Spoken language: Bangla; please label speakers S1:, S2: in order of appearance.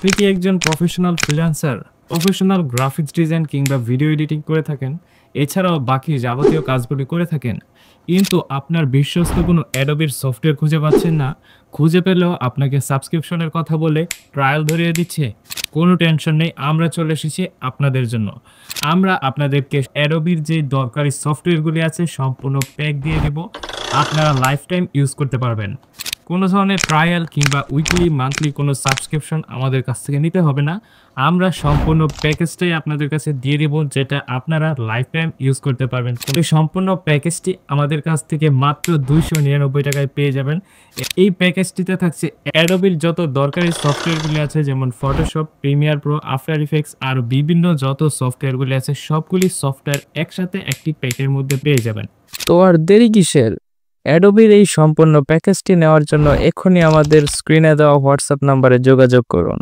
S1: আপনি কি একজন professional freelancer, professional graphics design কিংবা ভিডিও এডিটিং করে থাকেন, এছাড়াও বাকি যাবতীয় কাজগুলি করে থাকেন, কিন্তু আপনার বিশ্বস্ত কোনো অ্যাডোবির সফটওয়্যার খুঁজে পাচ্ছেন না? খুঁজে পেলেও আপনাকে সাবস্ক্রিপশনের কথা বলে ট্রায়াল ধরিয়ে দিচ্ছে? কোনো টেনশন নেই, আমরা চলে এসেছি আপনাদের জন্য। আমরা আপনাদেরকে অ্যাডোবির যে দরকারি সফটওয়্যারগুলি আছে সম্পূর্ণ প্যাক দিয়ে দেব। আপনারা লাইফ টাইম ইউজ করতে পারবেন। কোনো ধরনের ট্রায়াল কিংবা উইকলি মান্থলি কোনো সাবস্ক্রিপশন আমাদের কাছ থেকে নিতে হবে না। আমরা সম্পূর্ণ প্যাকেজটাই আপনাদের কাছে দিয়ে দেব, যেটা আপনারা লাইফ টাইম ইউজ করতে পারবেন। এই সম্পূর্ণ প্যাকেজটি আমাদের কাছ থেকে মাত্র 299 টাকায় পেয়ে যাবেন। এই প্যাকেজটিতে থাকছে অ্যাডোবির যত দরকারি সফটওয়্যারগুলি আছে, যেমন Photoshop, Premiere Pro, After Effects আর বিভিন্ন যত সফটওয়্যারগুলি আছে সবগুলি সফটওয়্যার একসাথে একটি প্যাকের মধ্যে পেয়ে যাবেন।
S2: তো আর দেরি কিসের? অ্যাডোবির এই সম্পূর্ণ প্যাকেজটি নেওয়ার জন্য এখনই আমাদের স্ক্রিনে দেওয়া হোয়াটসঅ্যাপ নাম্বারে যোগাযোগ করুন।